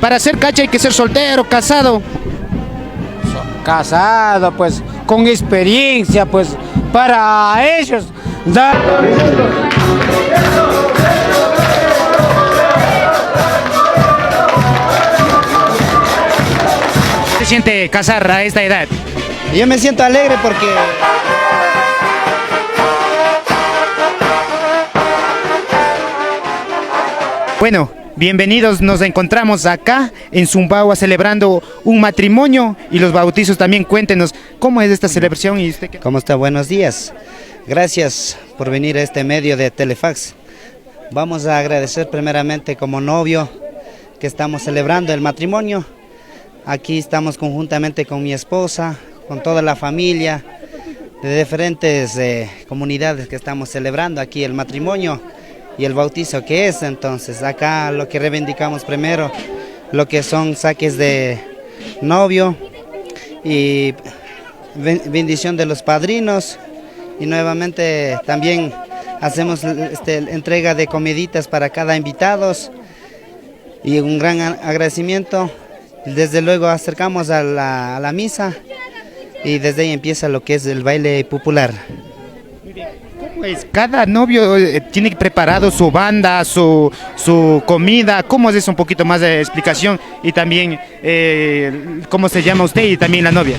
para ser cacha hay que ser soltero, casado. Casado, pues, con experiencia, pues, para ellos dar... ¿Qué se siente casar a esta edad? Yo me siento alegre porque Bueno, bienvenidos, nos encontramos acá en Sumbawa celebrando un matrimonio y los bautizos también. Cuéntenos cómo es esta celebración y usted qué... ¿Cómo está? Buenos días. Gracias por venir a este medio de Telefax. Vamos a agradecer primeramente como novio que estamos celebrando el matrimonio. Aquí estamos conjuntamente con mi esposa, con toda la familia de diferentes comunidades que estamos celebrando aquí el matrimonio y el bautizo que es. Entonces acá lo que reivindicamos primero, lo que son saques de novio y bendición de los padrinos, y nuevamente también hacemos entrega de comiditas para cada invitados y un gran agradecimiento. Desde luego acercamos a la misa y desde ahí empieza lo que es el baile popular. Pues cada novio tiene preparado su banda, su comida. ¿Cómo es eso? Un poquito más de explicación y también cómo se llama usted y también la novia.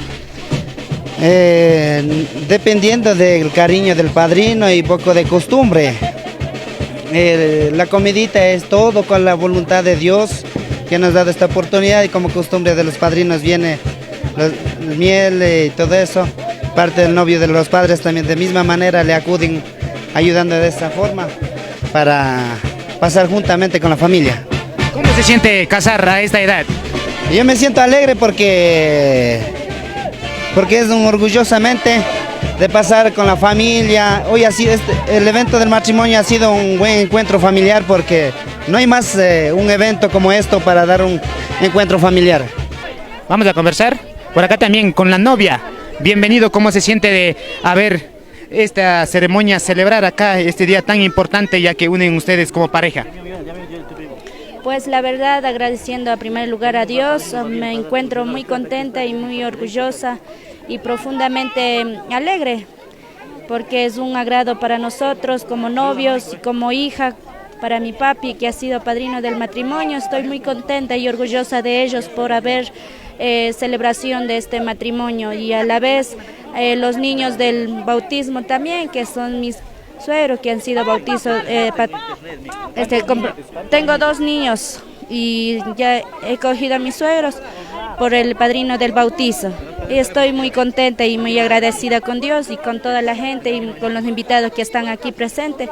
Dependiendo del cariño del padrino y poco de costumbre. La comidita es todo con la voluntad de Dios que nos ha dado esta oportunidad, y como costumbre de los padrinos viene la miel y todo eso. Parte del novio de los padres también de misma manera le acuden ayudando de esta forma para pasar juntamente con la familia. ¿Cómo se siente casar a esta edad? Yo me siento alegre porque es un orgullosamente de pasar con la familia. Hoy así el evento del matrimonio ha sido un buen encuentro familiar, porque no hay más un evento como esto para dar un encuentro familiar. Vamos a conversar por acá también con la novia. Bienvenido, ¿cómo se siente de haber esta ceremonia, celebrar acá este día tan importante, ya que unen ustedes como pareja? Pues la verdad, agradeciendo a primer lugar a Dios, me encuentro muy contenta y muy orgullosa y profundamente alegre, porque es un agrado para nosotros como novios y como hija, para mi papi que ha sido padrino del matrimonio. Estoy muy contenta y orgullosa de ellos por haber celebración de este matrimonio, y a la vez los niños del bautismo también, que son mis suegros que han sido bautizados. Tengo 2 niños y ya he cogido a mis suegros por el padrino del bautizo. Y estoy muy contenta y muy agradecida con Dios y con toda la gente y con los invitados que están aquí presentes,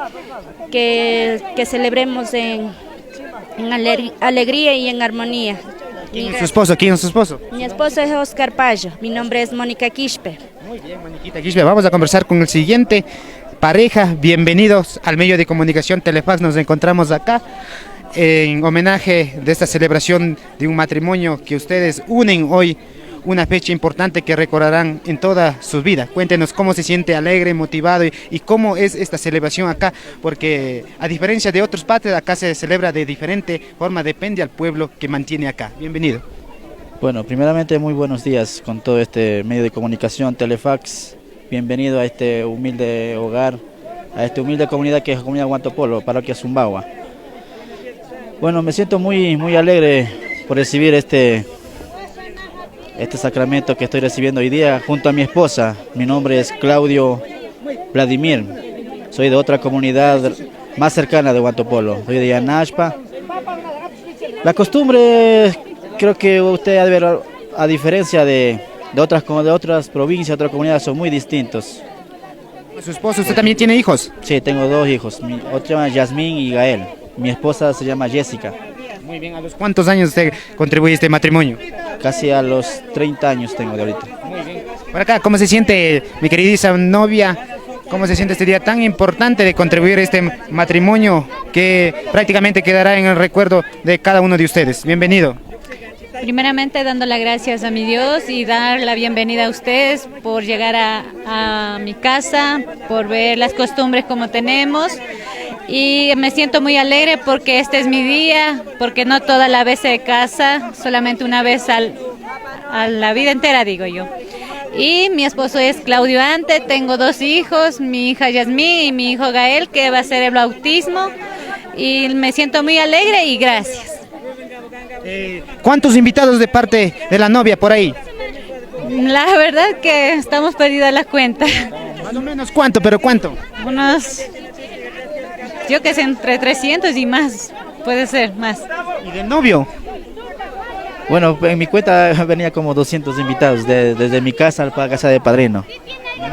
que celebremos en alegría y en armonía. ¿Quién es su esposo? ¿Quién es su esposo? Mi esposo es Oscar Payo, mi nombre es Mónica Quispe. Muy bien, Moniquita Quispe. Vamos a conversar con el siguiente pareja. Bienvenidos al medio de comunicación Telefax. Nos encontramos acá en homenaje de esta celebración de un matrimonio que ustedes unen hoy, una fecha importante que recordarán en toda su vida. Cuéntenos cómo se siente alegre, motivado y cómo es esta celebración acá, porque a diferencia de otros patrios, acá se celebra de diferente forma, depende al pueblo que mantiene acá. Bienvenido. Bueno, primeramente muy buenos días con todo este medio de comunicación Telefax. Bienvenido a este humilde hogar, a esta humilde comunidad que es la comunidad Huantopolo, parroquia Sumbawa. Bueno, me siento muy alegre por recibir este sacramento que estoy recibiendo hoy día junto a mi esposa. Mi nombre es Claudio Vladimir, soy de otra comunidad más cercana de Huantopolo, soy de Yanashpa. La costumbre, creo que usted ha de ver, a diferencia de otras provincias, otras comunidades, son muy distintos. ¿Su esposo, usted también tiene hijos? Sí, tengo 2 hijos, otro se llama Yasmín y Gael, mi esposa se llama Jessica. Muy bien, ¿a los cuántos años usted contribuye a este matrimonio? Casi a los 30 años tengo de ahorita. Muy bien. Por acá, ¿cómo se siente mi queridísima novia? ¿Cómo se siente este día tan importante de contribuir a este matrimonio que prácticamente quedará en el recuerdo de cada uno de ustedes? Bienvenido. Primeramente dando las gracias a mi Dios y dar la bienvenida a ustedes por llegar a mi casa, por ver las costumbres como tenemos Y me siento muy alegre porque este es mi día, porque no toda la vez se casa, solamente una vez a la vida entera, digo yo. Y mi esposo es Claudio Ante, tengo 2 hijos, mi hija Yasmín y mi hijo Gael, que va a hacer el bautismo. Y me siento muy alegre y gracias. ¿Cuántos invitados de parte de la novia por ahí? La verdad que estamos perdidas la cuenta. Más o menos cuánto, pero cuánto. Unos, yo que sé, entre 300 y más, puede ser más. ¿Y del novio? Bueno, en mi cuenta venía como 200 invitados, desde mi casa a la casa de padrino.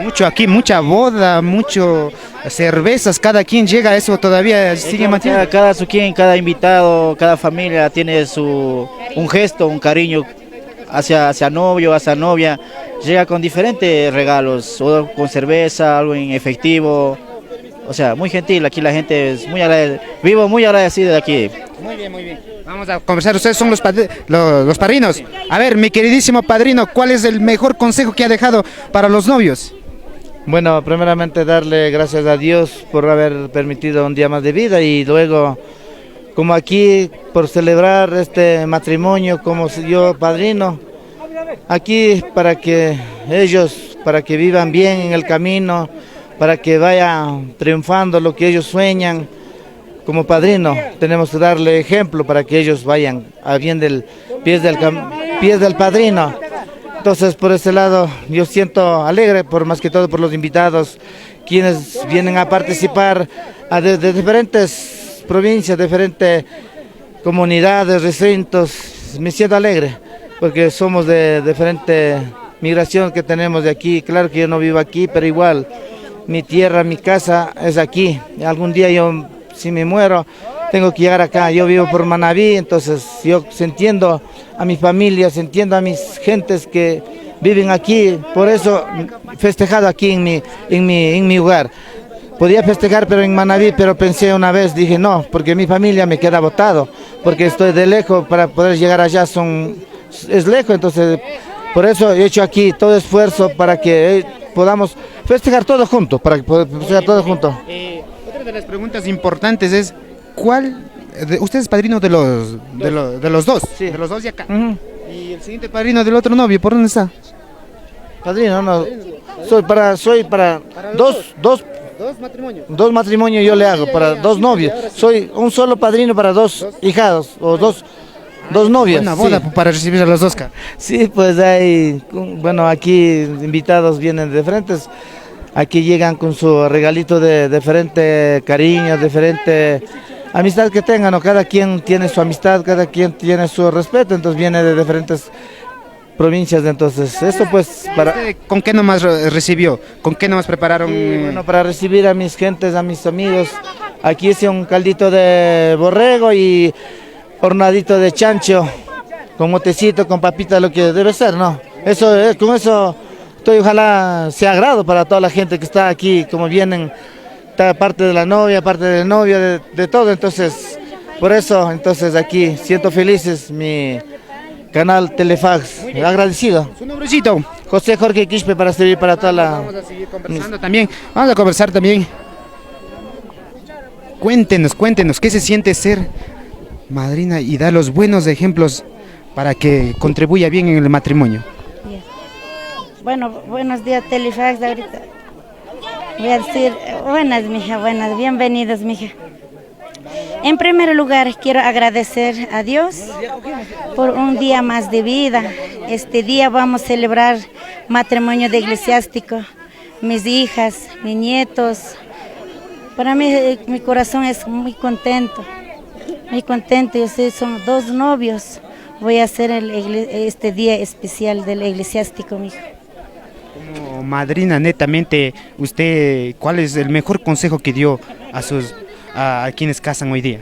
Mucho aquí, mucha boda, mucho cervezas, cada quien llega a eso todavía sigue manteniendo. Cada invitado, cada familia tiene un gesto, un cariño hacia novio, hacia novia. Llega con diferentes regalos, o con cerveza, algo en efectivo. O sea, muy gentil, aquí la gente es muy agradecida. Vivo muy agradecido de aquí. Muy bien, muy bien. Vamos a conversar, ustedes son los padrinos. A ver, mi queridísimo padrino, ¿cuál es el mejor consejo que ha dejado para los novios? Bueno, primeramente darle gracias a Dios por haber permitido un día más de vida y luego, como aquí, por celebrar este matrimonio, como yo padrino, aquí para que ellos, para que vivan bien en el camino, para que vayan triunfando lo que ellos sueñan. Como padrino tenemos que darle ejemplo para que ellos vayan a bien del pies del padrino. Entonces, por ese lado, yo siento alegre, por más que todo por los invitados, quienes vienen a participar de diferentes provincias, diferentes comunidades, recintos. Me siento alegre, porque somos de diferente migración que tenemos de aquí. Claro que yo no vivo aquí, pero igual, mi tierra, mi casa es aquí. Algún día yo, si me muero, tengo que llegar acá. Yo vivo por Manabí, entonces yo entiendo a mi familia, entiendo a mis gentes que viven aquí. Por eso festejado aquí en mi hogar. Podía festejar pero en Manabí, pero pensé una vez, dije no, porque mi familia me queda botado, porque estoy de lejos, para poder llegar allá es lejos, entonces por eso he hecho aquí todo esfuerzo para que podamos festejar todos juntos, Otra de las preguntas importantes es, usted es padrino de los dos, sí. de los dos de acá. Y el siguiente padrino del otro novio, ¿por dónde está? Padrino, no, soy para Dos matrimonios. 2 matrimonios yo le hago, para 2 novios. Soy un solo padrino para 2 hijados, o dos novias. Una boda sí. para recibir a los dos. Sí, pues hay, bueno, aquí invitados vienen de diferentes, aquí llegan con su regalito de diferente cariño, diferente amistad que tengan, ¿no? Cada quien tiene su amistad, cada quien tiene su respeto, entonces viene de diferentes provincias, entonces esto pues para... ¿Con qué nomás recibió? ¿Con qué nomás prepararon? Sí, bueno, para recibir a mis gentes, a mis amigos, aquí hice un caldito de borrego y hornadito de chancho, con motecito, con papita, lo que debe ser, ¿no? Eso, con eso, ojalá sea agrado para toda la gente que está aquí, como vienen, parte de la novia, parte del novio, de todo, entonces, por eso, entonces aquí, siento felices, mi canal Telefax, agradecido. ¿Su nombrecito? José Jorge Quispe, para servir para toda la... Vamos a seguir conversando también, vamos a conversar también. Cuéntenos, ¿qué se siente ser madrina y dar los buenos ejemplos para que contribuya bien en el matrimonio? Bueno, buenos días Telefax, ahorita voy a decir, buenas mija, buenas, bienvenidos mija. En primer lugar quiero agradecer a Dios por un día más de vida. Este día vamos a celebrar matrimonio de eclesiástico, mis hijas, mis nietos. Para mí mi corazón es muy contento, yo sé, son 2 novios. Voy a hacer este día especial del eclesiástico, mijo. Como madrina, netamente, usted, ¿cuál es el mejor consejo que dio a quienes casan hoy día?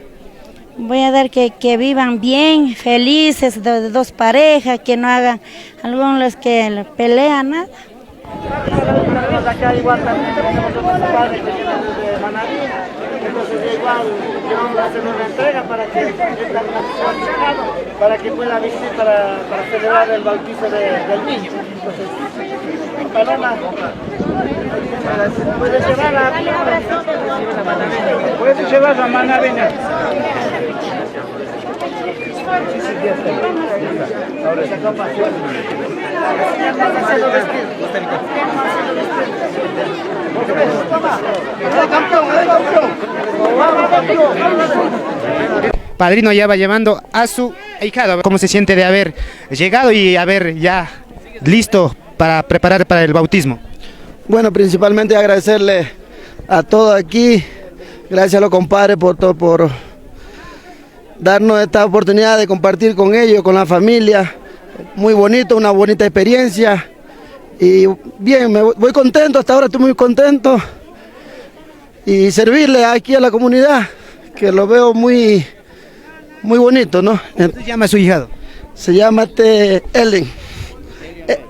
Voy a dar que vivan bien, felices, de 2 parejas, que no hagan algunos que pelean, nada. Acá igual también tenemos otros padres que vienen de Manabí, entonces igual vamos a hacer una entrega para que para que pueda vestir para celebrar el bautizo del niño. Entonces, Paloma, puedes llevar la manavena. Ahora esa copa. Padrino ya va llevando a su ahijado. ¿Cómo se siente de haber llegado y haber ya listo para preparar para el bautismo? Bueno, principalmente agradecerle a todos aquí, gracias a los compadres por darnos esta oportunidad de compartir con ellos, con la familia. Muy bonito, una bonita experiencia. Y bien, voy contento, hasta ahora estoy muy contento. Y servirle aquí a la comunidad, que lo veo muy bonito, ¿no? ¿Cómo se llama su hijado? Se llama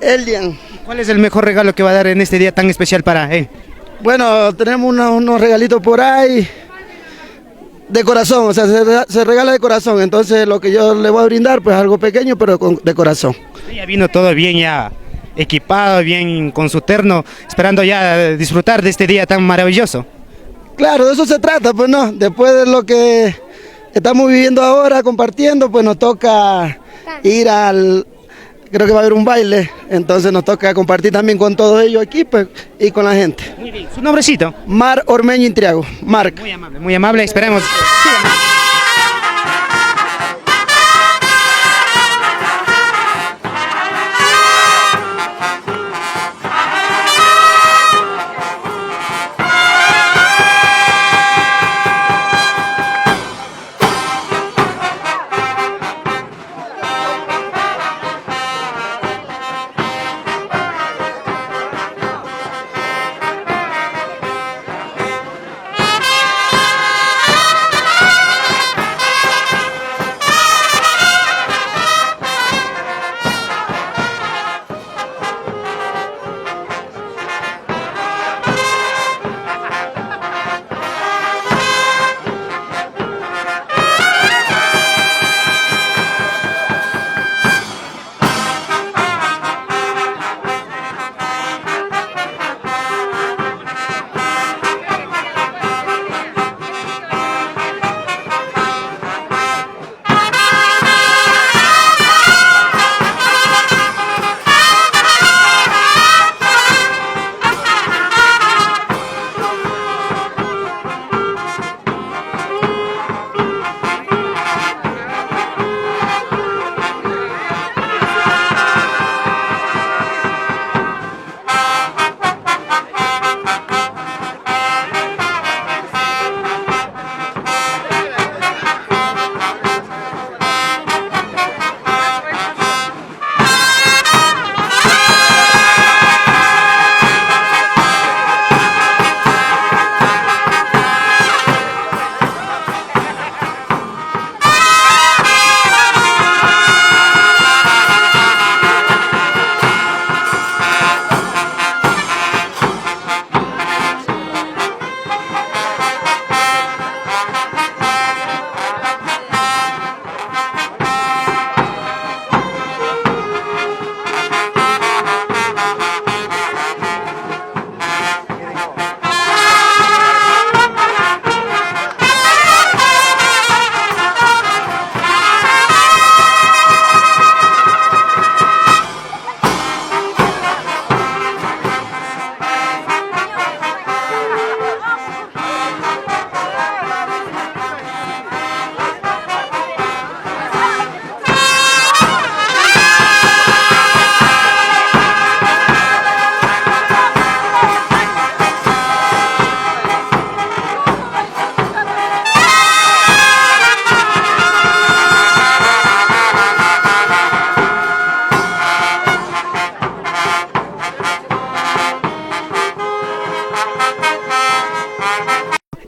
Elian. ¿Cuál es el mejor regalo que va a dar en este día tan especial para él? Bueno, tenemos unos regalitos por ahí de corazón, o sea, se regala de corazón. Entonces lo que yo le voy a brindar, pues algo pequeño, pero de corazón. Ya vino todo bien ya equipado, bien con su terno, esperando ya disfrutar de este día tan maravilloso. Claro, de eso se trata, pues no, después de lo que estamos viviendo ahora, compartiendo, pues nos toca ir creo que va a haber un baile, entonces nos toca compartir también con todos ellos aquí, pues, y con la gente. Muy bien, ¿su nombrecito? Mar Ormeño Intriago, Marc. Muy amable, esperemos.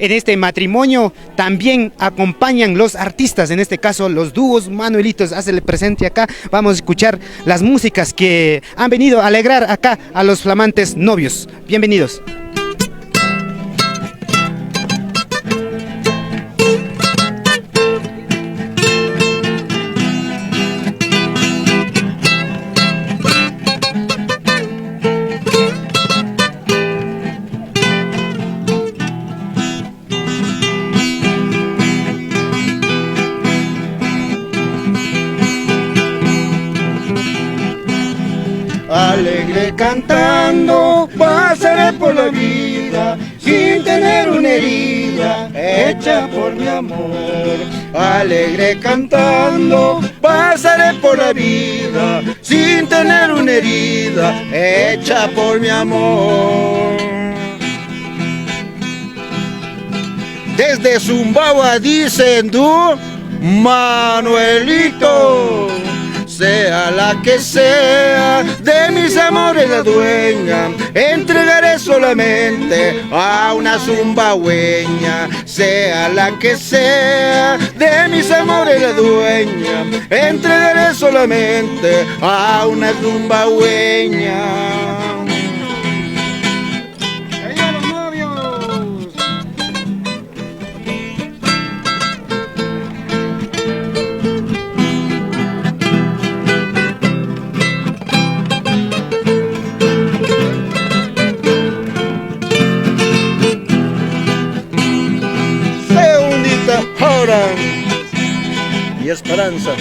En este matrimonio también acompañan los artistas, en este caso los dúos. Manuelitos, hazle presente acá. Vamos a escuchar las músicas que han venido a alegrar acá a los flamantes novios. Bienvenidos. Alegre cantando pasaré por la vida sin tener una herida hecha por mi amor. Alegre cantando pasaré por la vida sin tener una herida hecha por mi amor. Desde Zumbagua dicen tú, Manuelito. Sea la que sea, de mis amores la dueña, entregaré solamente a una zumbagüeña. Sea la que sea, de mis amores la dueña, entregaré solamente a una zumbagüeña. Ahora, mi esperanza.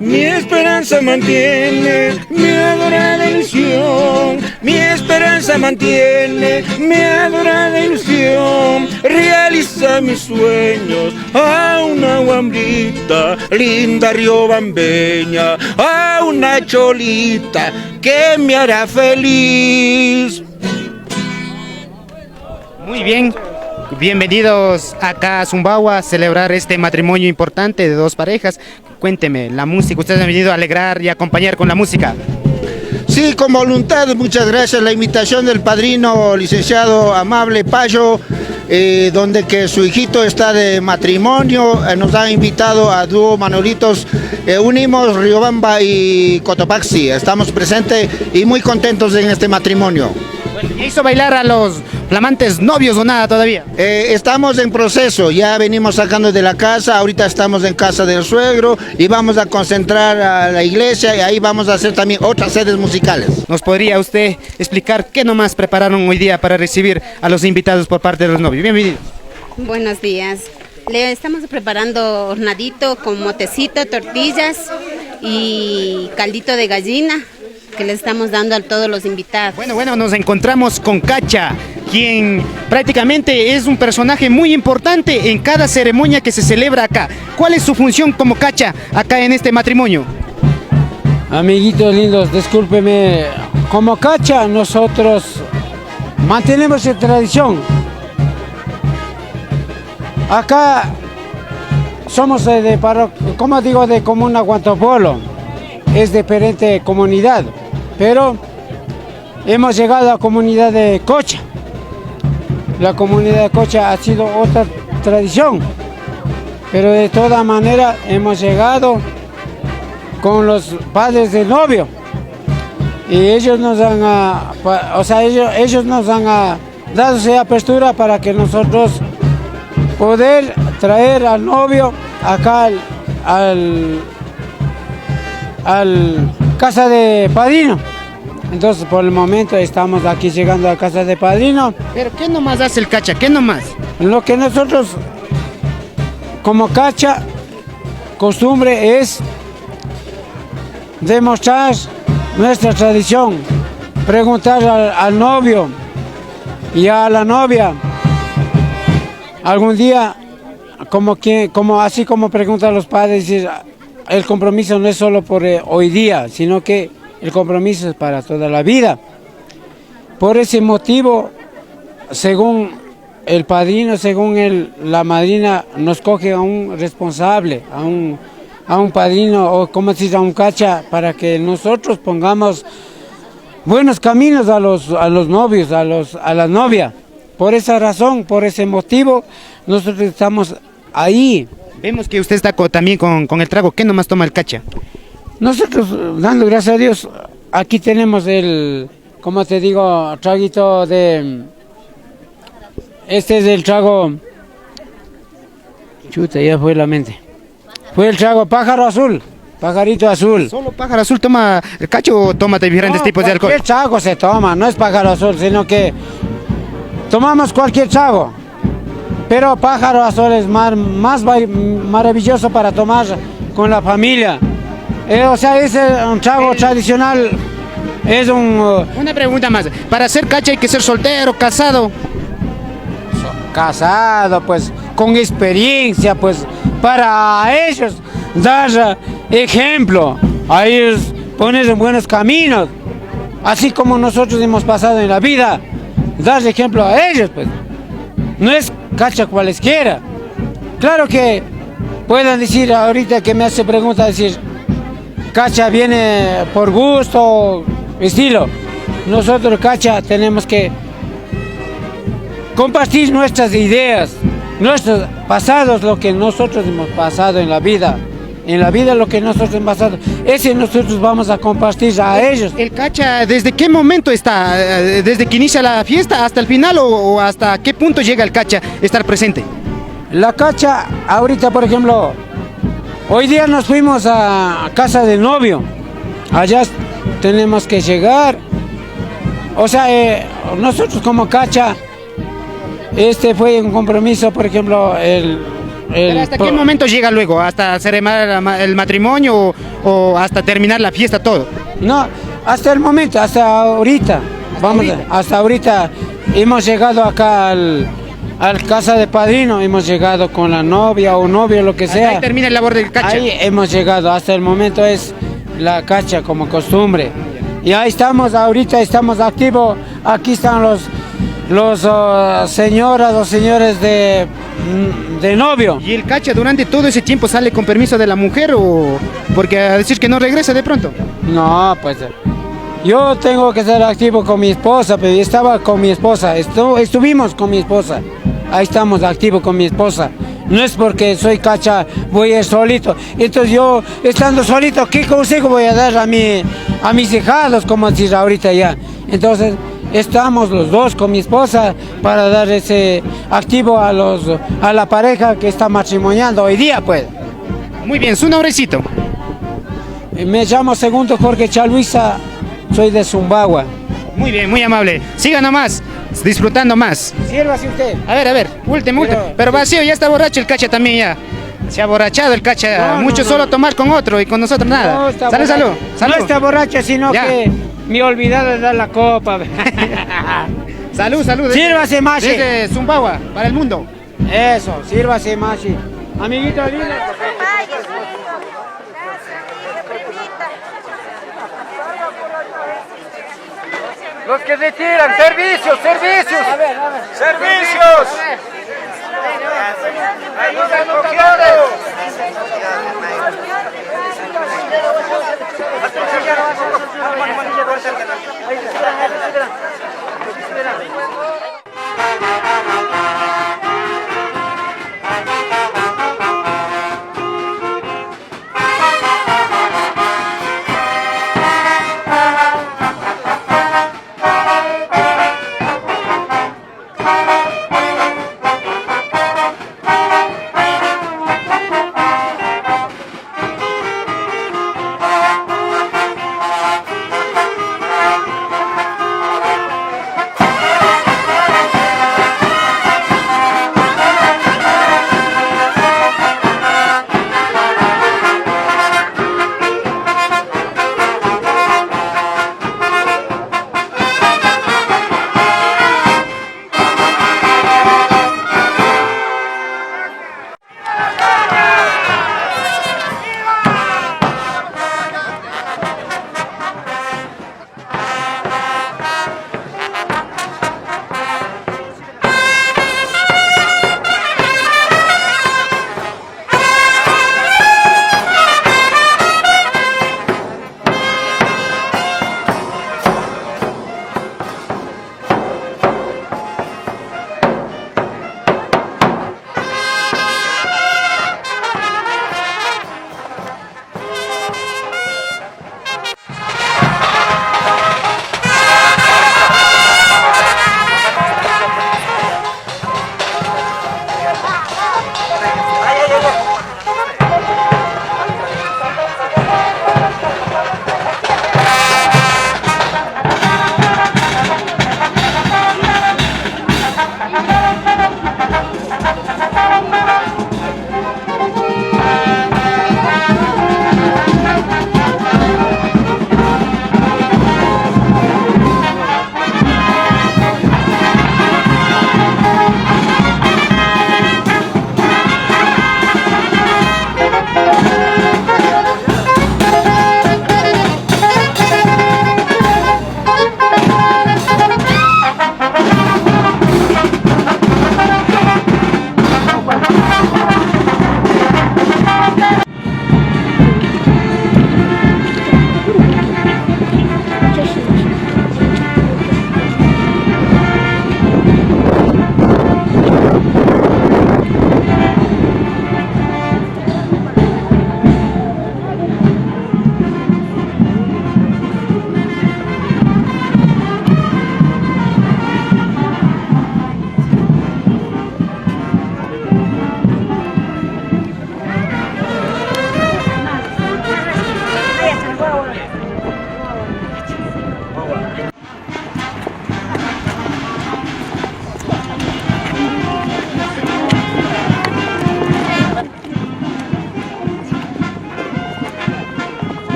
Mi esperanza mantiene mi adorada ilusión. Mi esperanza mantiene mi adorada ilusión. Realiza mis sueños a una guambrita, linda riobambeña, a una cholita que me hará feliz. Muy bien, bienvenidos acá a Zumbagua a celebrar este matrimonio importante de dos parejas. Cuénteme, la música, ustedes han venido a alegrar y acompañar con la música. Sí, con voluntad, muchas gracias. La invitación del padrino licenciado Amable Payo, donde que su hijito está de matrimonio, nos ha invitado a dúo Manolitos, unimos Riobamba y Cotopaxi. Estamos presentes y muy contentos en este matrimonio. ¿Hizo bailar a los flamantes novios o nada todavía? Estamos en proceso, ya venimos sacando de la casa, ahorita estamos en casa del suegro y vamos a concentrar a la iglesia y ahí vamos a hacer también otras sedes musicales. ¿Nos podría usted explicar qué nomás prepararon hoy día para recibir a los invitados por parte de los novios? Bienvenidos. Buenos días. Le estamos preparando hornadito con motecito, tortillas y caldito de gallina, que le estamos dando a todos los invitados. Bueno, nos encontramos con Cacha, quien prácticamente es un personaje muy importante en cada ceremonia que se celebra acá. ¿Cuál es su función como Cacha acá en este matrimonio? Amiguitos lindos, discúlpeme, como Cacha nosotros mantenemos esa tradición. Acá somos de parroquia, como digo, de comuna Huanto Polo, es diferente comunidad, pero hemos llegado a la comunidad de Cocha. La comunidad de Cocha ha sido otra tradición, pero de toda manera hemos llegado con los padres del novio y ellos nos han, ellos nos han dado esa apertura para que nosotros poder traer al novio acá al casa de padrino. Entonces por el momento estamos aquí llegando a casa de padrino. ¿Pero qué nomás hace el Cacha? ¿Qué nomás? Lo que nosotros como Cacha costumbre es demostrar nuestra tradición, preguntar al novio y a la novia algún día, así como preguntan los padres, el compromiso no es solo por hoy día, sino que el compromiso es para toda la vida. Por ese motivo, según el padrino, según la madrina, nos coge a un responsable, a un padrino, o como se dice, a un Cacha, para que nosotros pongamos buenos caminos a los novios, a la novia. Por esa razón, por ese motivo, nosotros estamos ahí. Vemos que usted está también con el trago. ¿Qué nomás toma el Cacha? Nosotros, dando gracias a Dios, aquí tenemos el, como te digo, traguito de... Este es el trago... Chuta, ya fue la mente. Fue el trago pájaro azul, pajarito azul. ¿Solo pájaro azul toma el Cacha o toma de diferentes tipos de alcohol? Cualquier trago se toma, no es pájaro azul, sino que tomamos cualquier trago. Pero pájaro azul es más maravilloso para tomar con la familia. O sea, es un trago tradicional. Es un... Una pregunta más. Para ser cacha hay que ser soltero, casado. Casado, pues, con experiencia, pues, para ellos dar ejemplo, a ellos poner en buenos caminos, así como nosotros hemos pasado en la vida, dar ejemplo a ellos, pues. No es cacha cualesquiera. Claro que puedan decir ahorita que me hace pregunta, decir, cacha viene por gusto, estilo. Nosotros cacha tenemos que compartir nuestras ideas, nuestros pasados, lo que nosotros hemos pasado en la vida lo que nosotros hemos pasado, ese nosotros vamos a compartir a ellos. ¿El cacha desde qué momento está? ¿Desde que inicia la fiesta hasta el final o hasta qué punto llega el cacha estar presente? La cacha, ahorita por ejemplo, hoy día nos fuimos a casa del novio, allá tenemos que llegar, o sea, nosotros como cacha, este fue un compromiso, por ejemplo, ¿Pero hasta qué momento llega luego? ¿Hasta celebrar el matrimonio o hasta terminar la fiesta todo? No, hasta el momento, hasta ahorita. Hasta ahorita hemos llegado acá al casa de padrino, hemos llegado con la novia o novio, lo que sea. Ahí termina el labor del cacha. Ahí hemos llegado, hasta el momento es la cacha como costumbre. Y ahí estamos, ahorita estamos activos, aquí están los señoras o señores de novio. ¿Y el cacha durante todo ese tiempo sale con permiso de la mujer o porque a decir que no regresa de pronto? No, pues yo tengo que ser activo con mi esposa, pero yo estaba con mi esposa, estuvimos con mi esposa, ahí estamos activos con mi esposa. No es porque soy cacha, voy a ir solito. Entonces yo, estando solito, ¿qué consejo voy a dar a mis hijados, como decir ahorita ya? Entonces estamos los dos con mi esposa para dar ese activo a la pareja que está matrimoniando hoy día, pues. Muy bien, su nombrecito. Me llamo Segundo Jorge Chaluisa, soy de Zumbagua. Muy bien, muy amable. Siga nomás, disfrutando más. Sírvase usted. A ver, último. Pero vacío, ya está borracho el cacha también ya. Se ha borrachado el cacha, mucho solo tomar con otro y con nosotros nada. No, salud. No está borracho, sino ya. Que me he olvidado de dar la copa. Salud. Sírvase, Machi. Desde Zumbagua, para el mundo. Eso, sírvase, Machi. Amiguito lindo. Los que retiran, servicios. A ver. Servicios. Ayuda al cogedor.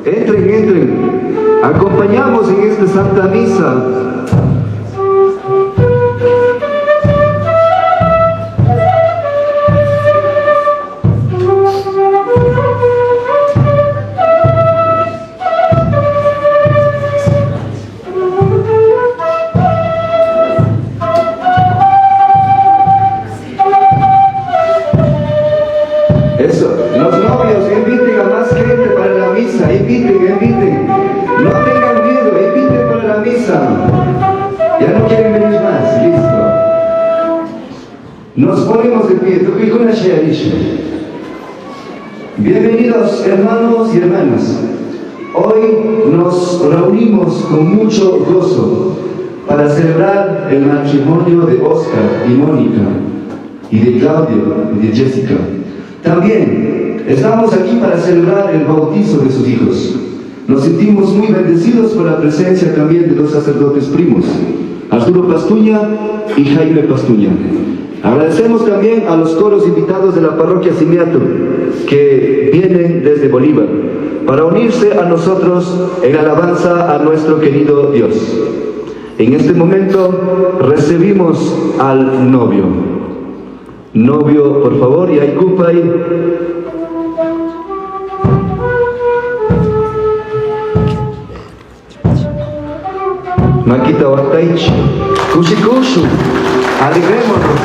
Entren, entren. Acompañamos en esta Santa Misa. Eso, los novios inviten a más gente para la misa, inviten. No tengan miedo, inviten para la misa. Ya no quieren venir más, listo. Nos ponemos de pie. Bienvenidos hermanos y hermanas. Hoy nos reunimos con mucho gozo para celebrar el matrimonio de Oscar y Mónica, y de Claudio y de Jessica. También estamos aquí para celebrar el bautizo de sus hijos. Nos sentimos muy bendecidos por la presencia también de dos sacerdotes primos, Arturo Pastuña y Jaime Pastuña. Agradecemos también a los coros invitados de la parroquia Simiato, que vienen desde Bolívar, para unirse a nosotros en alabanza a nuestro querido Dios. En este momento recibimos al novio. Novio, por favor, y Aikupay. Maquita Ortaich, Kushikushu, alegrémonos.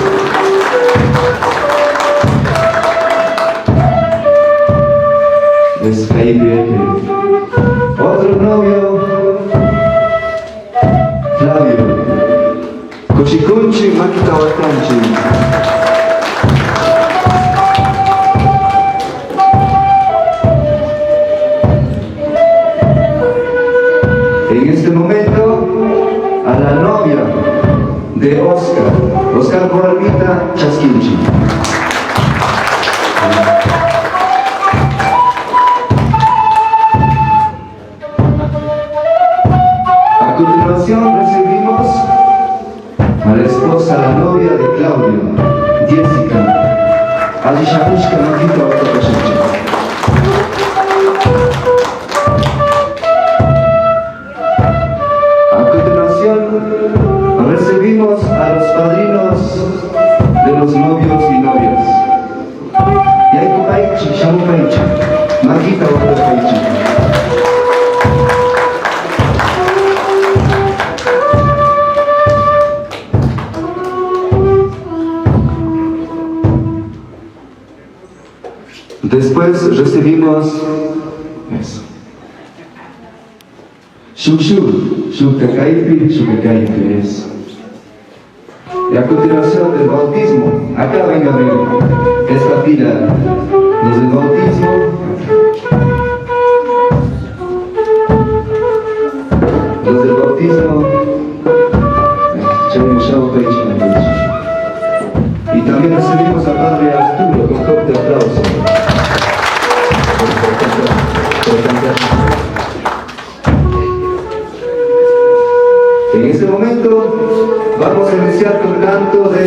Es Jaime. Otro novio, Flavio. Kushikunchi, Maquita Ortaich. En este momento, a la novia de Oscar Boralmita Chasquinchi. A continuación recibimos a la esposa, la novia de Claudio, Jessica. Alishanushka Makita Otokoshichi. Recibimos a los padrinos de los novios y novias. Yaikupaichi, Shamupaichi, Magita Otopaichi. Después recibimos eso. Shukakaipi, eso. Y a continuación del bautismo, acá venga a ver esta pila, los del bautismo. Los del bautismo. Y también recibimos al Padre Arturo con fuerte aplauso. En este momento vamos a iniciar con el canto de...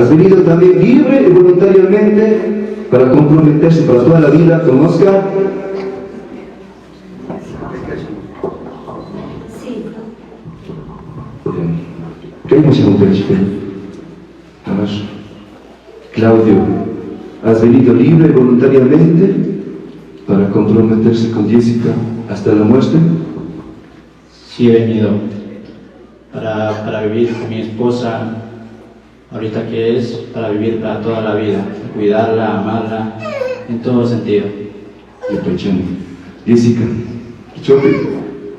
Has venido también libre y voluntariamente para comprometerse para toda la vida con Oscar. Sí. ¿Qué emoción te chica? Claudio, ¿has venido libre y voluntariamente para comprometerse con Jessica hasta la muerte? Sí, he venido para vivir con mi esposa, ahorita que es, para vivir para toda la vida, cuidarla, amarla, en todo sentido. Yo pechando. Jessica, ¿chope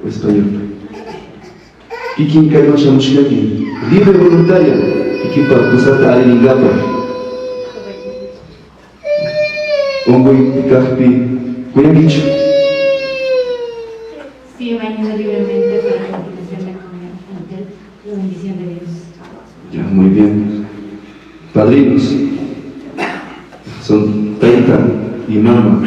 o español? ¿Y quién cae más a música aquí? Libre y voluntaria. ¿Y quién para acusar a alguien gapa? Ongoy, Cajpi, ¿cuál han dicho? Sí, he venido libremente para comprometerme con la bendición de Dios. Ya, muy bien. Padrinos, son 30 y mamá.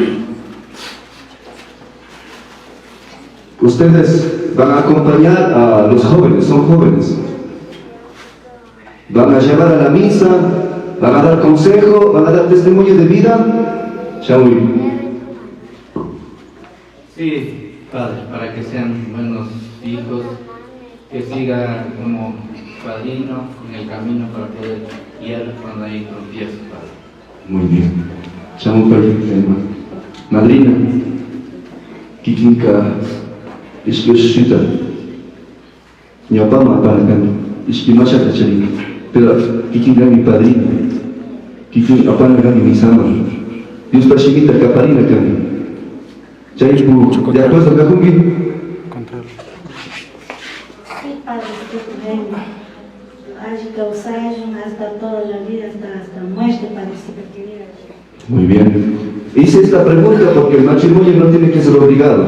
Ustedes van a acompañar a los jóvenes, son jóvenes. Van a llevar a la misa, van a dar consejo, van a dar testimonio de vida. Shaui. Sí, padre, para que sean buenos hijos, que sigan como padrino en el camino para poder guiar cuando hay tropiezos, padre. Muy bien. Shamu madrina, Kikinka, Ishkushita, Nyapama Panakan, Ishkimasha Kachari, pero Kikinka mi padrino, Kikin Apanakan mi sama. Dios Pashimita Caparina Kami. Chaipu, ¿de acuerdo, Cajumbi? Sí, Padre, que venga. Haya causado hasta toda la vida, hasta muerte, Padre, si quería. Muy bien. Hice esta pregunta porque el matrimonio no tiene que ser obligado.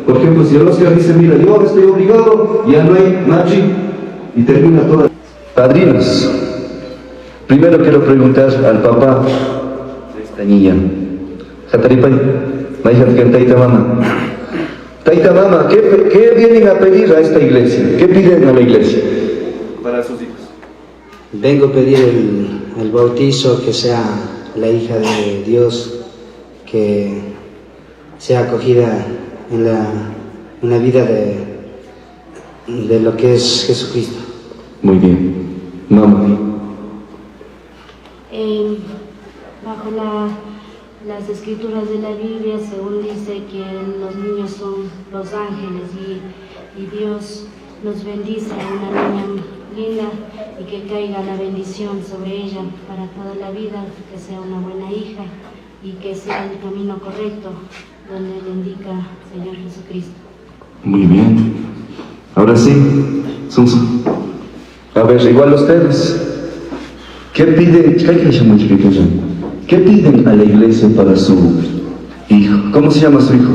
Por ejemplo, si el Oscar dice, mira, yo estoy obligado, ya no hay machi, y termina toda. Padrinos, primero quiero preguntar al papá de esta niña. Jataripay, Taita Mama. Taita Mama, ¿qué vienen a pedir a esta iglesia? ¿Qué piden a la iglesia? Para sus hijos. Vengo a pedir el bautizo, que sea la hija de Dios, que sea acogida en la vida de lo que es Jesucristo. Muy bien. Mamá. Bajo las escrituras de la Biblia, según dice que los niños son los ángeles y Dios nos bendice a una niña linda y que caiga la bendición sobre ella para toda la vida, que sea una buena hija y que sea el camino correcto donde le indica el Señor Jesucristo. Muy bien. Ahora sí, a ver, igual ustedes. ¿Qué piden? ¿Qué piden a la iglesia para su hijo? ¿Cómo se llama su hijo?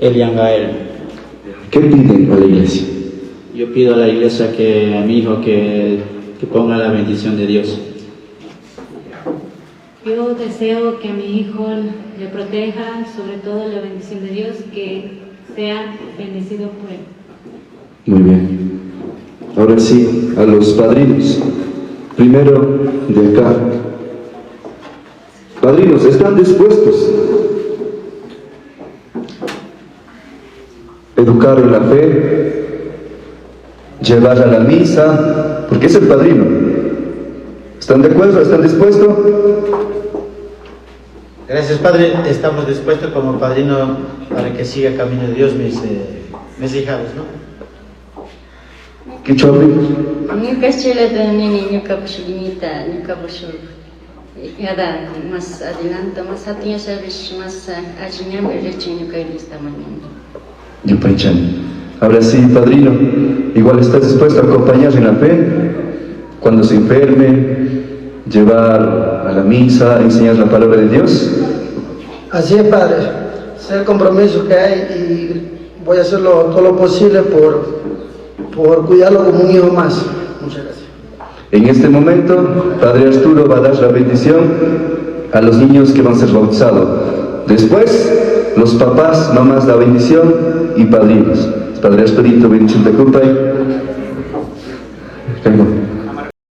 Elian Gael. ¿Qué piden a la iglesia? Yo pido a la iglesia a mi hijo que ponga la bendición de Dios. Yo deseo que a mi hijo le proteja, sobre todo la bendición de Dios, que sea bendecido por él. Muy bien. Ahora sí, a los padrinos. Primero de acá. Padrinos, ¿están dispuestos a educar en la fe, llevar a la misa? Porque es el padrino. ¿Están de acuerdo? ¿Están dispuestos? Gracias, Padre. Estamos dispuestos como padrino para que siga el camino de Dios mis hijados, ¿no? ¿Qué chope? Más adelante, más adelante, más Ahora sí, padrino, igual estás dispuesto a acompañar en la fe cuando se enferme, llevar a la misa, enseñar la palabra de Dios. Así es, Padre. Es el compromiso que hay y voy a hacer todo lo posible por cuidarlo como un hijo más. Muchas gracias. En este momento, Padre Arturo va a dar la bendición a los niños que van a ser bautizados. Después, los papás, mamás, la bendición y padrinos. Padre Arturito, bendición de culpa.